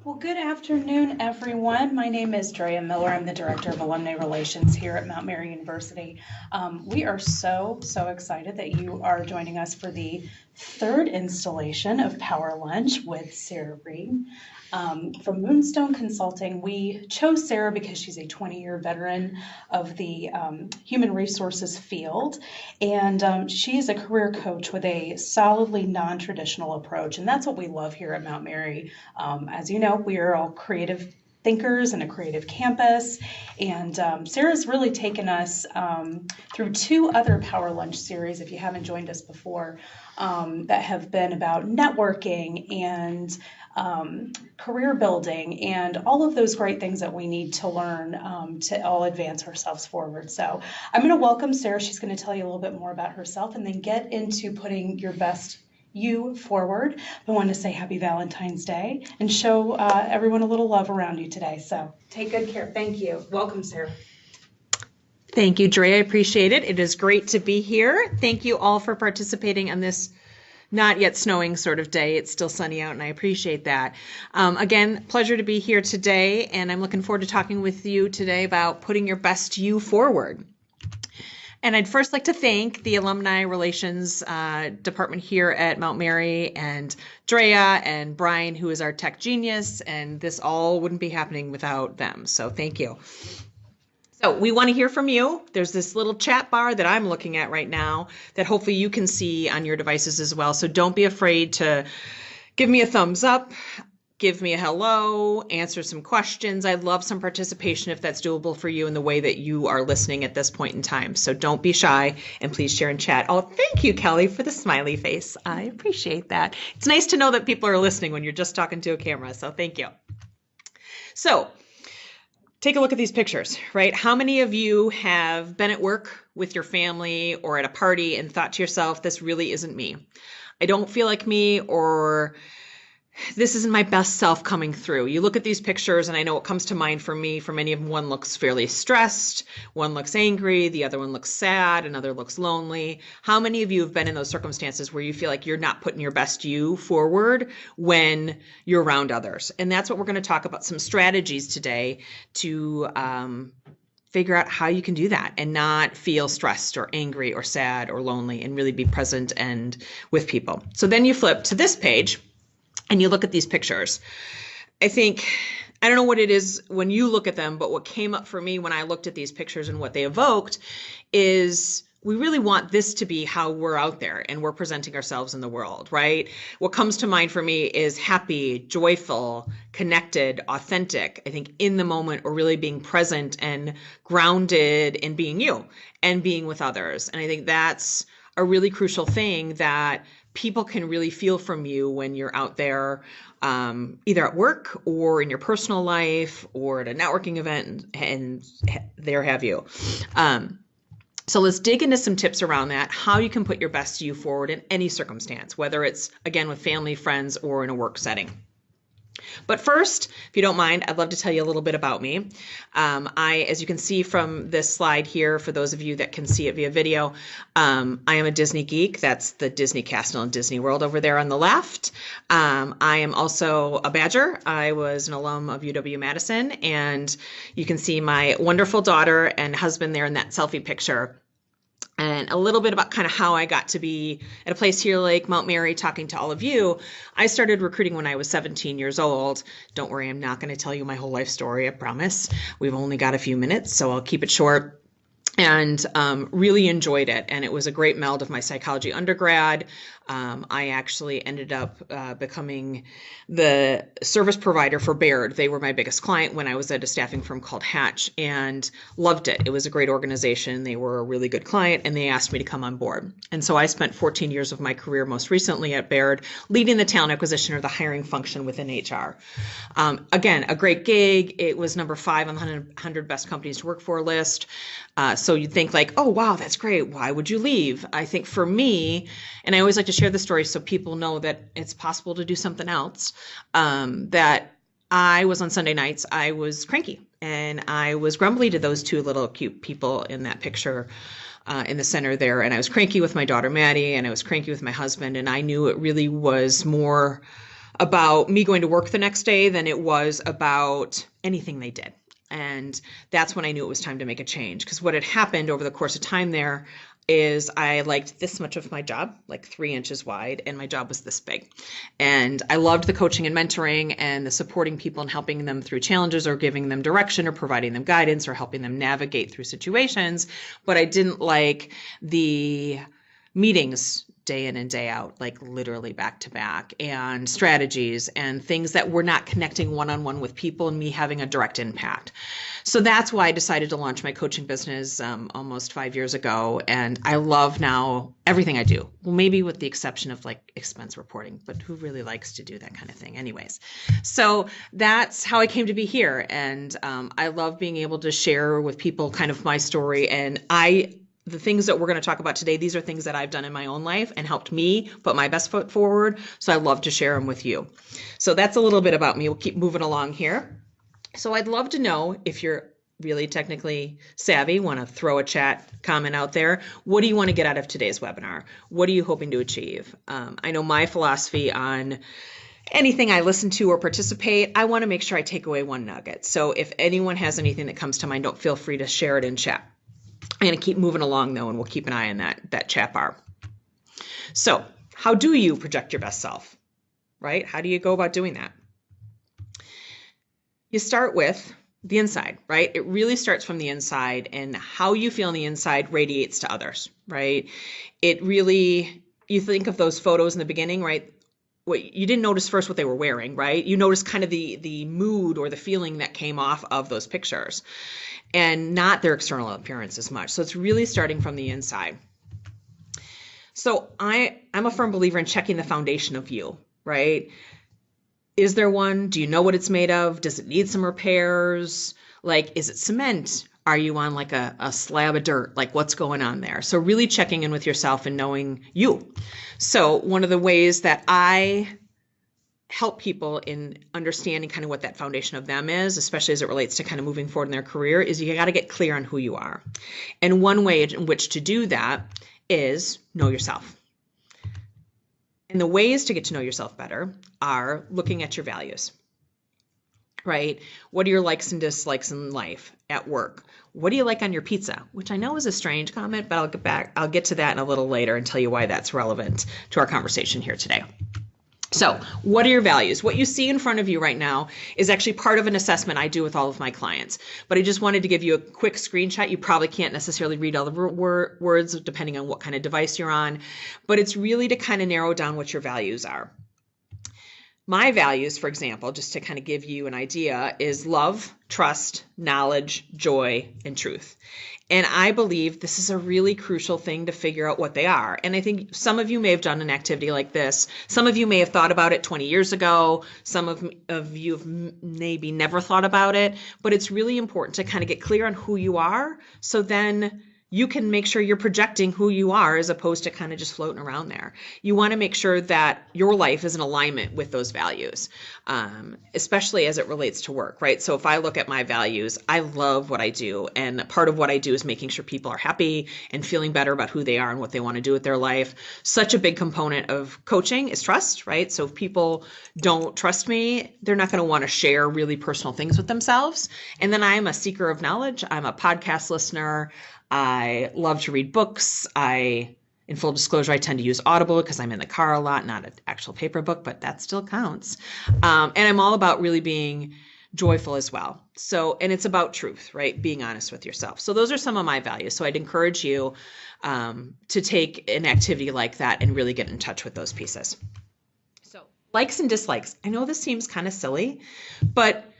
Well, good afternoon, everyone. My name is Drea Miller. I'm the Director of Alumni Relations here at Mount Mary University. We are so excited that you are joining us for the third installation of Power Lunch with Sara Reed. From Moonstone Consulting, we chose Sara because she's a 20-year veteran of the human resources field, and she is a career coach with a solidly non-traditional approach, and that's what we love here at Mount Mary. As you know, we are all creative thinkers and a creative campus. And Sara's really taken us through two other Power Lunch series, if you haven't joined us before, that have been about networking and career building and all of those great things that we need to learn to all advance ourselves forward. So I'm going to welcome Sara. She's going to tell you a little bit more about herself and then get into putting your best you forward. I want to say happy Valentine's Day and show everyone a little love around you today. So take good care. Thank you. Welcome, Sara. Thank you, Dre. I appreciate it. It is great to be here. Thank you all for participating on this not yet snowing sort of day. It's still sunny out, and I appreciate that. Again, pleasure to be here today, and I'm looking forward to talking with you today about putting your best you forward. And I'd first like to thank the Alumni Relations Department here at Mount Mary and Drea and Brian, who is our tech genius, and this all wouldn't be happening without them. So thank you. So we want to hear from you. There's this little chat bar that I'm looking at right now that hopefully you can see on your devices as well. So don't be afraid to give me a thumbs up. Give me a hello, answer some questions. I'd love some participation if that's doable for you in the way that you are listening at this point in time. So don't be shy and please share and chat. Oh, thank you, Kelly, for the smiley face. I appreciate that. It's nice to know that people are listening when you're just talking to a camera. So thank you. So take a look at these pictures, right? How many of you have been at work with your family or at a party and thought to yourself, this really isn't me? I don't feel like me, or this isn't my best self coming through. You look at these pictures and I know what comes to mind for me, for many of them, one looks fairly stressed, one looks angry, the other one looks sad, another looks lonely. How many of you have been in those circumstances where you feel like you're not putting your best you forward when you're around others? And that's what we're going to talk about, some strategies today to figure out how you can do that and not feel stressed or angry or sad or lonely and really be present and with people. So then you flip to this page and you look at these pictures. I don't know what it is when you look at them, but what came up for me when I looked at these pictures and what they evoked is we really want this to be how we're out there and we're presenting ourselves in the world, right? What comes to mind for me is happy, joyful, connected, authentic. I think in the moment or really being present and grounded in being you and being with others. And I think that's a really crucial thing that people can really feel from you when you're out there, either at work or in your personal life or at a networking event and there have you. So let's dig into some tips around that, how you can put your best you forward in any circumstance, whether it's, again, with family, friends, or in a work setting. But first, if you don't mind, I'd love to tell you a little bit about me. As you can see from this slide here, for those of you that can see it via video, I am a Disney geek. That's the Disney Castle and Disney World over there on the left. I am also a Badger. I was an alum of UW-Madison, and you can see my wonderful daughter and husband there in that selfie picture. And a little bit about kind of how I got to be at a place here like Mount Mary talking to all of you. I started recruiting when I was 17 years old. Don't worry, I'm not going to tell you my whole life story, I promise. We've only got a few minutes, so I'll keep it short. And really enjoyed it. And it was a great meld of my psychology undergrad. I actually ended up becoming the service provider for Baird. They were my biggest client when I was at a staffing firm called Hatch, and loved it. It was a great organization. They were a really good client, and they asked me to come on board. And so I spent 14 years of my career, most recently at Baird, leading the talent acquisition or the hiring function within HR. Again, a great gig. It was number 5 on the 100 best companies to work for list. So you'd think like, oh, wow, that's great. Why would you leave? I think for me, and I always like to share the story so people know that it's possible to do something else, that I was on Sunday nights, I was cranky and I was grumbly to those two little cute people in that picture in the center there. And I was cranky with my daughter, Maddie, and I was cranky with my husband. And I knew it really was more about me going to work the next day than it was about anything they did. And that's when I knew it was time to make a change, because what had happened over the course of time there is I liked this much of my job, like 3 inches wide, and my job was this big. And I loved the coaching and mentoring and the supporting people and helping them through challenges or giving them direction or providing them guidance or helping them navigate through situations. But I didn't like the meetings day in and day out, like literally back to back, and strategies and things that were not connecting one-on-one with people and me having a direct impact. So that's why I decided to launch my coaching business almost 5 years ago. And I love now everything I do. Well, maybe with the exception of like expense reporting, but who really likes to do that kind of thing anyways? So that's how I came to be here. And I love being able to share with people kind of my story. And the things that we're going to talk about today, these are things that I've done in my own life and helped me put my best foot forward. So I love to share them with you. So that's a little bit about me. We'll keep moving along here. So I'd love to know, if you're really technically savvy, want to throw a chat comment out there, what do you want to get out of today's webinar? What are you hoping to achieve? I know my philosophy on anything I listen to or participate, I want to make sure I take away one nugget. So if anyone has anything that comes to mind, don't feel free to share it in chat. I'm going to keep moving along though, and we'll keep an eye on that chat bar. So how do you project your best self, right? How do you go about doing that? You start with the inside, right? It really starts from the inside, and how you feel on the inside radiates to others, right? It really, you think of those photos in the beginning, right? You didn't notice first what they were wearing, right? You noticed kind of the mood or the feeling that came off of those pictures, and not their external appearance as much. So it's really starting from the inside. So I'm a firm believer in checking the foundation of you, right? Is there one? Do you know what it's made of? Does it need some repairs? Like, is it cement? Are you on like a slab of dirt? Like, what's going on there? So really checking in with yourself and knowing you. So one of the ways that I help people in understanding kind of what that foundation of them is, especially as it relates to kind of moving forward in their career, is you got to get clear on who you are. And one way in which to do that is know yourself. And the ways to get to know yourself better are looking at your values, right? What are your likes and dislikes in life, at work? What do you like on your pizza? Which I know is a strange comment, but I'll get to that in a little later and tell you why that's relevant to our conversation here today. So what are your values? What you see in front of you right now is actually part of an assessment I do with all of my clients. But I just wanted to give you a quick screenshot. You probably can't necessarily read all the words depending on what kind of device you're on. But it's really to kind of narrow down what your values are. My values, for example, just to kind of give you an idea, is love, trust, knowledge, joy, and truth. And I believe this is a really crucial thing to figure out what they are. And I think some of you may have done an activity like this. Some of you may have thought about it 20 years ago. Some of you have maybe never thought about it. But it's really important to kind of get clear on who you are, so then you can make sure you're projecting who you are as opposed to kind of just floating around there. You want to make sure that your life is in alignment with those values, especially as it relates to work, right? So if I look at my values, I love what I do. And part of what I do is making sure people are happy and feeling better about who they are and what they want to do with their life. Such a big component of coaching is trust, right? So if people don't trust me, they're not going to want to share really personal things with themselves. And then I'm a seeker of knowledge. I'm a podcast listener. I love to read books. In full disclosure, I tend to use Audible because I'm in the car a lot, not an actual paper book, but that still counts. And I'm all about really being joyful as well. So, and it's about truth, right? Being honest with yourself. So those are some of my values. So I'd encourage you to take an activity like that and really get in touch with those pieces. So likes and dislikes. I know this seems kind of silly, but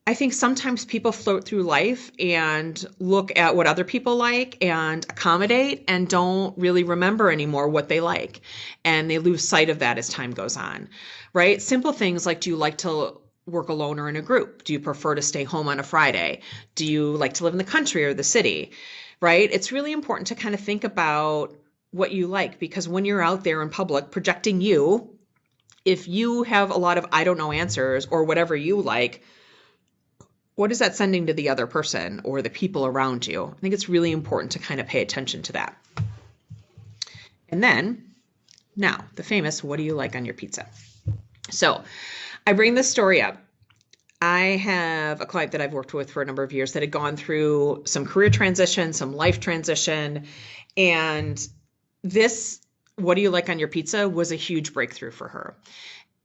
I think sometimes people float through life and look at what other people like and accommodate and don't really remember anymore what they like. And they lose sight of that as time goes on, right? Simple things like, do you like to work alone or in a group? Do you prefer to stay home on a Friday? Do you like to live in the country or the city, right? It's really important to kind of think about what you like, because when you're out there in public projecting you, if you have a lot of I don't know answers or whatever you like, what is that sending to the other person or the people around you? I think it's really important to kind of pay attention to that. And then, now, the famous, what do you like on your pizza? So I bring this story up. I have a client that I've worked with for a number of years that had gone through some career transition, some life transition, and this, what do you like on your pizza, was a huge breakthrough for her.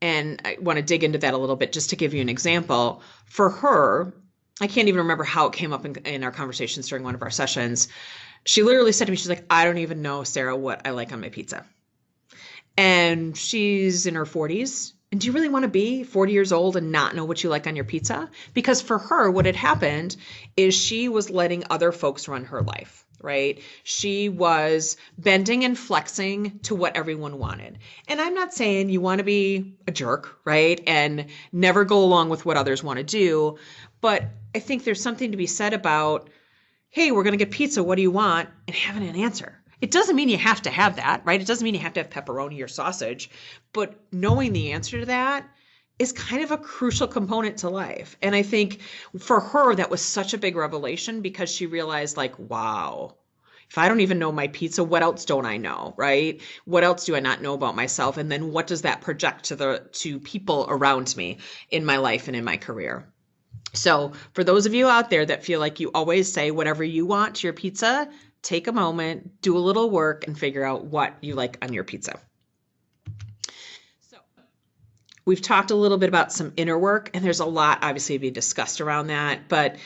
And I want to dig into that a little bit just to give you an example. For her, I can't even remember how it came up in our conversations during one of our sessions. She literally said to me, she's like, I don't even know, Sarah, what I like on my pizza. And she's in her 40s. And do you really want to be 40 years old and not know what you like on your pizza? Because for her, what had happened is she was letting other folks run her life, right? She was bending and flexing to what everyone wanted. And I'm not saying you want to be a jerk, right? And never go along with what others want to do. But I think there's something to be said about, hey, we're going to get pizza. What do you want? And having an answer. It doesn't mean you have to have that, right? It doesn't mean you have to have pepperoni or sausage, but knowing the answer to that is kind of a crucial component to life. And I think for her, that was such a big revelation because she realized, like, wow, if I don't even know my pizza, what else don't I know, right? What else do I not know about myself? And then what does that project to people around me in my life and in my career? So for those of you out there that feel like you always say whatever you want to your pizza, take a moment, do a little work, and figure out what you like on your pizza. So we've talked a little bit about some inner work, and there's a lot obviously to be discussed around that, but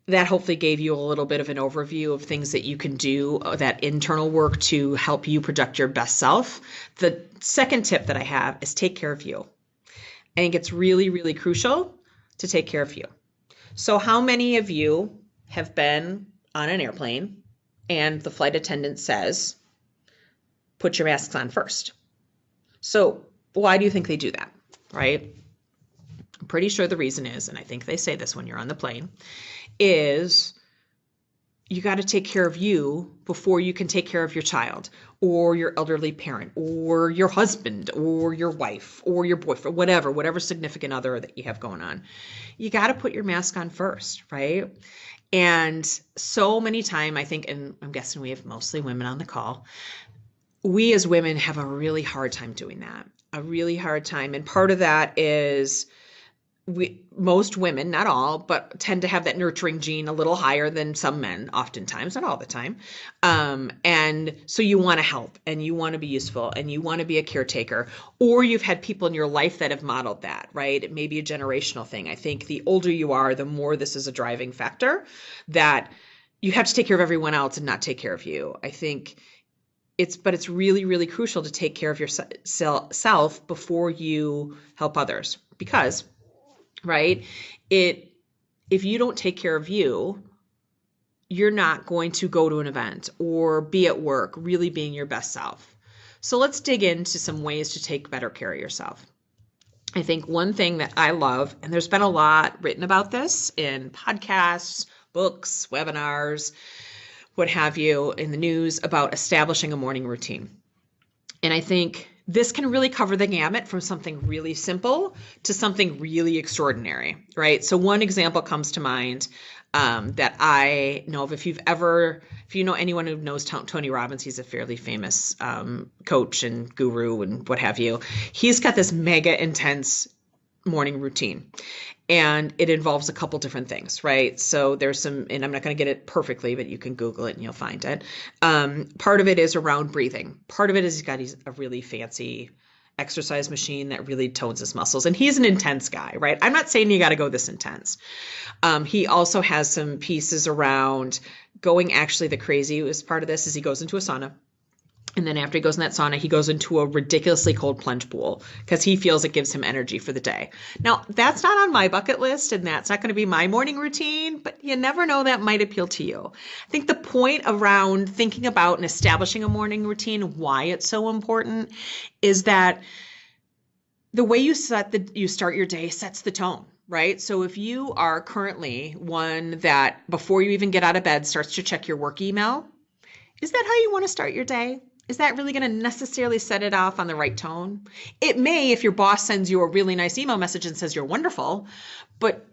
that hopefully gave you a little bit of an overview of things that you can do, that internal work to help you project your best self. The second tip that I have is take care of you. I think it's really, really crucial to take care of you. So how many of you have been on an airplane and the flight attendant says, put your masks on first? So why do you think they do that, right? I'm pretty sure the reason is, and I think they say this when you're on the plane, is you got to take care of you before you can take care of your child or your elderly parent or your husband or your wife or your boyfriend, whatever significant other that you have going on. You got to put your mask on first, right? And so many times, I think, and I'm guessing we have mostly women on the call, we as women have a really hard time doing that, a really hard time. And part of that is most women, not all, but tend to have that nurturing gene a little higher than some men, oftentimes, not all the time. And so you want to help and you want to be useful and you want to be a caretaker, or you've had people in your life that have modeled that, right? It may be a generational thing. I think the older you are, the more this is a driving factor that you have to take care of everyone else and not take care of you. I think it's really, really crucial to take care of yourself before you help others, because right? If you don't take care of you, you're not going to go to an event or be at work really being your best self. So let's dig into some ways to take better care of yourself. I think one thing that I love, and there's been a lot written about this in podcasts, books, webinars, what have you, in the news, about establishing a morning routine. And I think this can really cover the gamut from something really simple to something really extraordinary, right? So one example comes to mind that I know of. If you know anyone who knows Tony Robbins, he's a fairly famous coach and guru and what have you. He's got this mega intense morning routine. And it involves a couple different things, right? So there's some, and I'm not going to get it perfectly, but you can Google it and you'll find it. Part of it is around breathing. Part of it is he's got a really fancy exercise machine that really tones his muscles. And he's an intense guy, right? I'm not saying you got to go this intense. He also has some pieces around going, actually the craziest part of this is he goes into a sauna. And then after he goes in that sauna, he goes into a ridiculously cold plunge pool because he feels it gives him energy for the day. Now, that's not on my bucket list, and that's not going to be my morning routine, but you never know, that might appeal to you. I think the point around thinking about and establishing a morning routine, why it's so important, is that the way you start your day sets the tone. Right? So if you are currently one that before you even get out of bed starts to check your work email, is that how you want to start your day? Is that really going to necessarily set it off on the right tone? It may if your boss sends you a really nice email message and says you're wonderful, but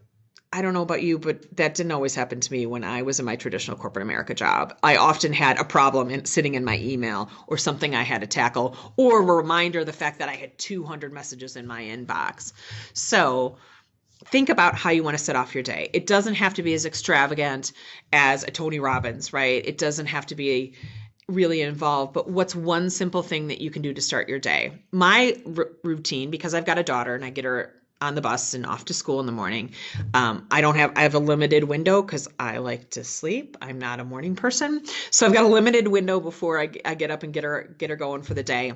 I don't know about you, but that didn't always happen to me when I was in my traditional corporate America job. I often had a problem sitting in my email or something I had to tackle, or a reminder of the fact that I had 200 messages in my inbox. So think about how you want to set off your day. It doesn't have to be as extravagant as a Tony Robbins, right? It doesn't have to be really involved, but what's one simple thing that you can do to start your day? My routine, because I've got a daughter and I get her on the bus and off to school in the morning. I have a limited window because I like to sleep. I'm not a morning person. So I've got a limited window before I get up and get her going for the day.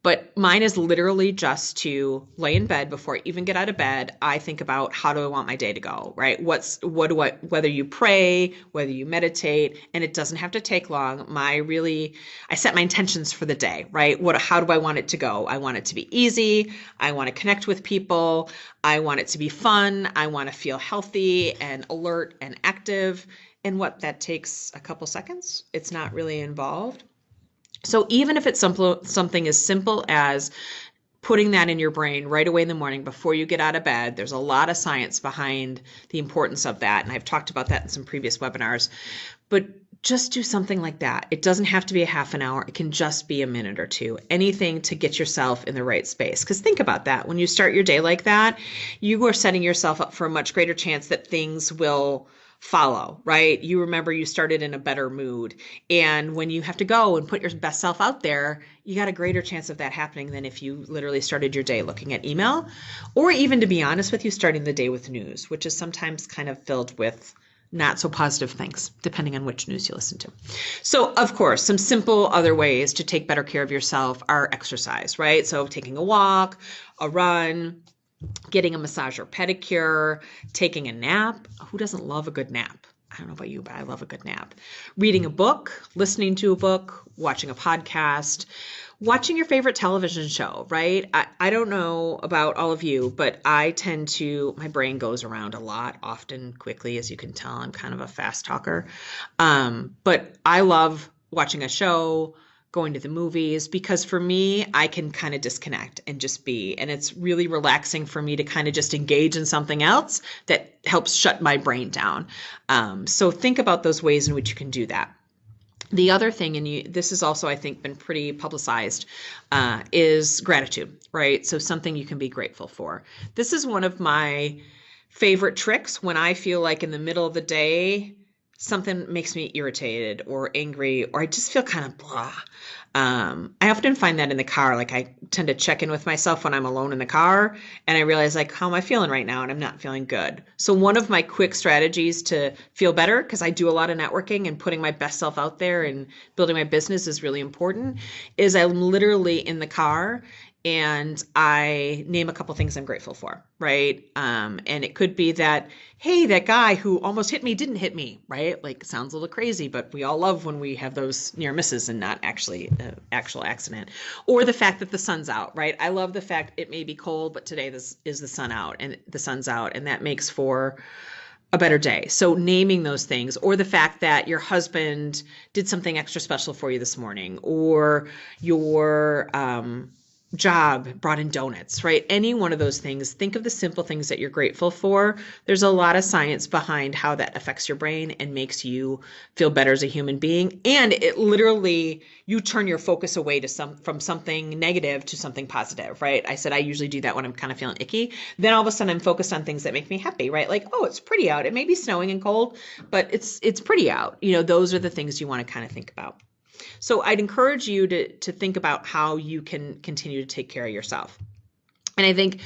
But mine is literally just to lay in bed before I even get out of bed. I think about how do I want my day to go, right? Whether you pray, whether you meditate, and it doesn't have to take long. I set my intentions for the day, right? How do I want it to go? I want it to be easy. I want to connect with people. I want it to be fun. I want to feel healthy and alert and active. And that takes a couple seconds. It's not really involved. So even if it's something as simple as putting that in your brain right away in the morning before you get out of bed, there's a lot of science behind the importance of that. And I've talked about that in some previous webinars, but just do something like that. It doesn't have to be a half an hour. It can just be a minute or two, anything to get yourself in the right space. Because think about that. When you start your day like that, you are setting yourself up for a much greater chance that things will follow, right? You remember you started in a better mood. And when you have to go and put your best self out there, you got a greater chance of that happening than if you literally started your day looking at email, or even, to be honest with you, starting the day with news, which is sometimes kind of filled with not so positive things, depending on which news you listen to. So, of course, some simple other ways to take better care of yourself are exercise, right? So taking a walk, a run, getting a massage or pedicure, taking a nap. Who doesn't love a good nap? I don't know about you, but I love a good nap. Reading a book, listening to a book, watching a podcast, watching your favorite television show, right? I don't know about all of you, but my brain goes around a lot, often quickly, as you can tell. I'm kind of a fast talker. But I love watching a show, going to the movies, because for me, I can kind of disconnect and just be, and it's really relaxing for me to kind of just engage in something else that helps shut my brain down. So think about those ways in which you can do that. The other thing, and this has also, I think, been pretty publicized, is gratitude, right? So something you can be grateful for. This is one of my favorite tricks when I feel like in the middle of the day, something makes me irritated or angry, or I just feel kind of blah. I often find that in the car. Like, I tend to check in with myself when I'm alone in the car, and I realize, like, how am I feeling right now? And I'm not feeling good. So one of my quick strategies to feel better, because I do a lot of networking and putting my best self out there and building my business is really important, is I'm literally in the car and I name a couple things I'm grateful for, right? And it could be that, hey, that guy who almost hit me didn't hit me, right? Like, it sounds a little crazy, but we all love when we have those near misses and not actually an actual accident. Or the fact that the sun's out, right? I love the fact it may be cold, but today this is the sun's out, and that makes for a better day. So naming those things, or the fact that your husband did something extra special for you this morning, or your job brought in donuts, right? Any one of those things. Think of the simple things that you're grateful for. There's a lot of science behind how that affects your brain and makes you feel better as a human being. And it literally, you turn your focus away from something negative to something positive, right? I said I usually do that when I'm kind of feeling icky. Then all of a sudden I'm focused on things that make me happy, right? Like, oh, it's pretty out. It may be snowing and cold, but it's pretty out. Those are the things you want to kind of think about. So I'd encourage you to think about how you can continue to take care of yourself. And I think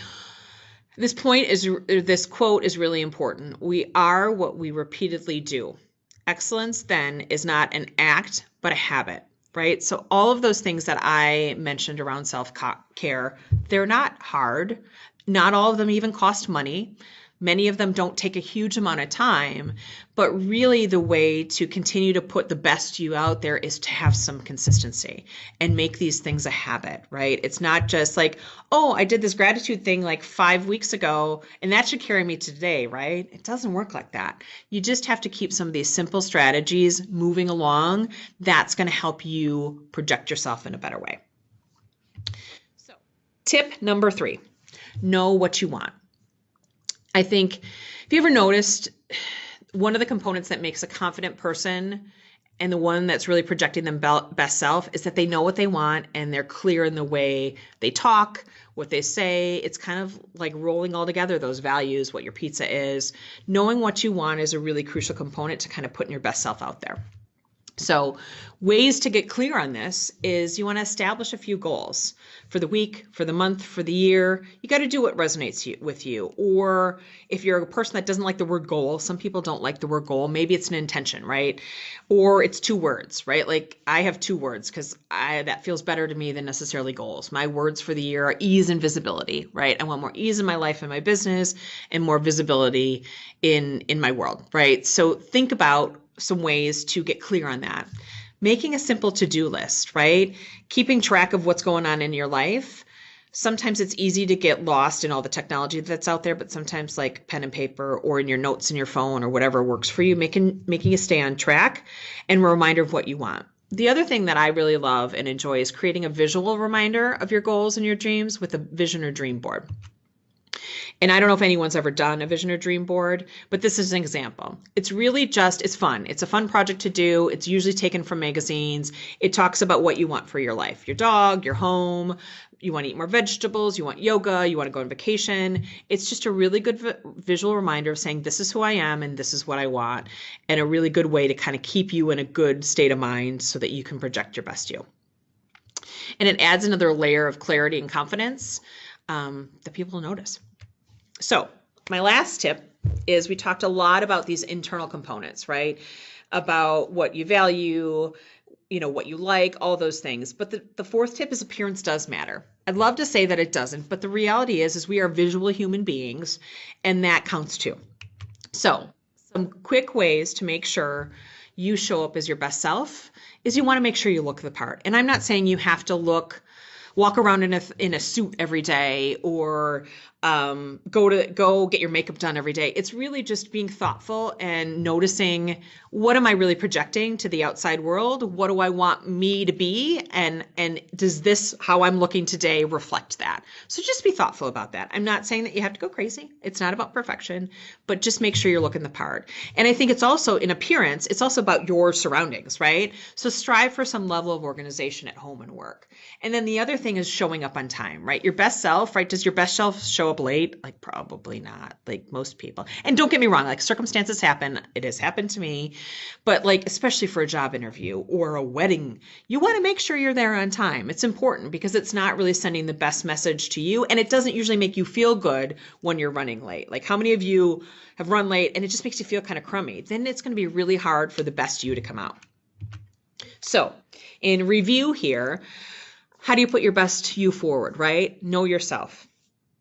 this quote is really important. We are what we repeatedly do. Excellence then is not an act, but a habit, right? So all of those things that I mentioned around self-care, they're not hard. Not all of them even cost money. Many of them don't take a huge amount of time, but really the way to continue to put the best you out there is to have some consistency and make these things a habit, right? It's not just like, oh, I did this gratitude thing like 5 weeks ago and that should carry me to today, right? It doesn't work like that. You just have to keep some of these simple strategies moving along. That's going to help you project yourself in a better way. So, tip number 3, know what you want. I think, if you ever noticed, one of the components that makes a confident person and the one that's really projecting them best self is that they know what they want and they're clear in the way they talk, what they say. It's kind of like rolling all together those values, what your pizza is. Knowing what you want is a really crucial component to kind of putting your best self out there. So ways to get clear on this is you want to establish a few goals for the week, for the month, for the year. You got to do what resonates with you. Or if you're a person that doesn't like the word goal, some people don't like the word goal. Maybe it's an intention, right? Or it's 2 words, right? Like I have 2 words because that feels better to me than necessarily goals. My words for the year are ease and visibility, right? I want more ease in my life and my business and more visibility in my world, right? So think about some ways to get clear on that. Making a simple to-do list, right? Keeping track of what's going on in your life. Sometimes it's easy to get lost in all the technology that's out there, but sometimes like pen and paper or in your notes in your phone or whatever works for you, making you stay on track and a reminder of what you want. The other thing that I really love and enjoy is creating a visual reminder of your goals and your dreams with a vision or dream board. And I don't know if anyone's ever done a vision or dream board, but this is an example. It's really it's fun. It's a fun project to do. It's usually taken from magazines. It talks about what you want for your life, your dog, your home. You want to eat more vegetables. You want yoga. You want to go on vacation. It's just a really good visual reminder of saying, this is who I am and this is what I want. And a really good way to kind of keep you in a good state of mind so that you can project your best you. And it adds another layer of clarity and confidence that people will notice. So my last tip is we talked a lot about these internal components, right? About what you value, what you like, all those things. But the 4th tip is appearance does matter. I'd love to say that it doesn't, but the reality is we are visual human beings and that counts too. So some quick ways to make sure you show up as your best self is you want to make sure you look the part. And I'm not saying you have to walk around in a suit every day or go get your makeup done every day. It's really just being thoughtful and noticing, what am I really projecting to the outside world? What do I want me to be? And does this, how I'm looking today, reflect that? So just be thoughtful about that. I'm not saying that you have to go crazy. It's not about perfection, but just make sure you're looking the part. And I think it's also in appearance, it's also about your surroundings, right? So strive for some level of organization at home and work. And then the other thing is showing up on time, right? Your best self, right? Does your best self show up late? Like probably not, like most people. And don't get me wrong, like circumstances happen. It has happened to me, but like, especially for a job interview or a wedding, you want to make sure you're there on time. It's important because it's not really sending the best message to you. And it doesn't usually make you feel good when you're running late. Like how many of you have run late and it just makes you feel kind of crummy? Then it's going to be really hard for the best you to come out. So in review here, how do you put your best you forward, right? Know yourself.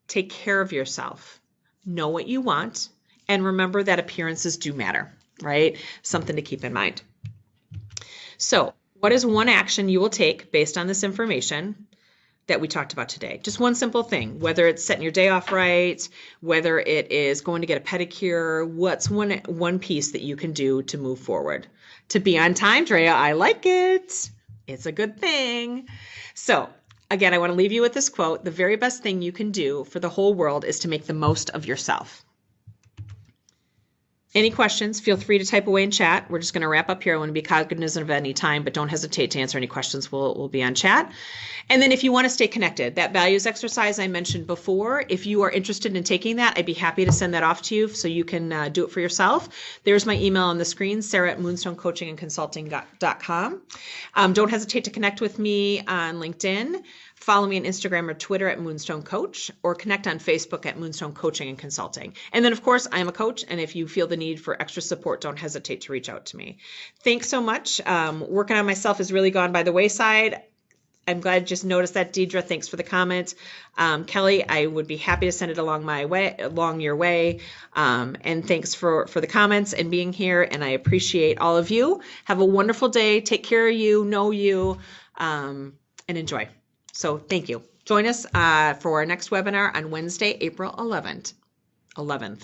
Take care of yourself. Know what you want. And remember that appearances do matter, right? Something to keep in mind. So what is one action you will take based on this information that we talked about today? Just one simple thing, whether it's setting your day off right, whether it is going to get a pedicure, what's one piece that you can do to move forward? To be on time, Drea, I like it. It's a good thing. So again, I want to leave you with this quote. The very best thing you can do for the whole world is to make the most of yourself. Any questions, feel free to type away in chat. We're just going to wrap up here. I want to be cognizant of any time, but don't hesitate to answer any questions. We'll be on chat. And then if you want to stay connected, that values exercise I mentioned before, if you are interested in taking that, I'd be happy to send that off to you so you can do it for yourself. There's my email on the screen, Sarah@moonstonecoachingandconsulting.com. Don't hesitate to connect with me on LinkedIn. Follow me on Instagram or Twitter at Moonstone Coach, or connect on Facebook at Moonstone Coaching and Consulting. And then, of course, I am a coach, and if you feel the need for extra support, don't hesitate to reach out to me. Thanks so much. Working on myself has really gone by the wayside. I'm glad you just noticed that, Deidre. Thanks for the comment. Kelly, I would be happy to send it along your way. And thanks for the comments and being here, and I appreciate all of you. Have a wonderful day. Take care of you, know you, and enjoy. So thank you. Join us for our next webinar on Wednesday, April 11th.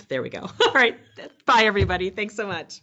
There we go. All right. Bye, everybody. Thanks so much.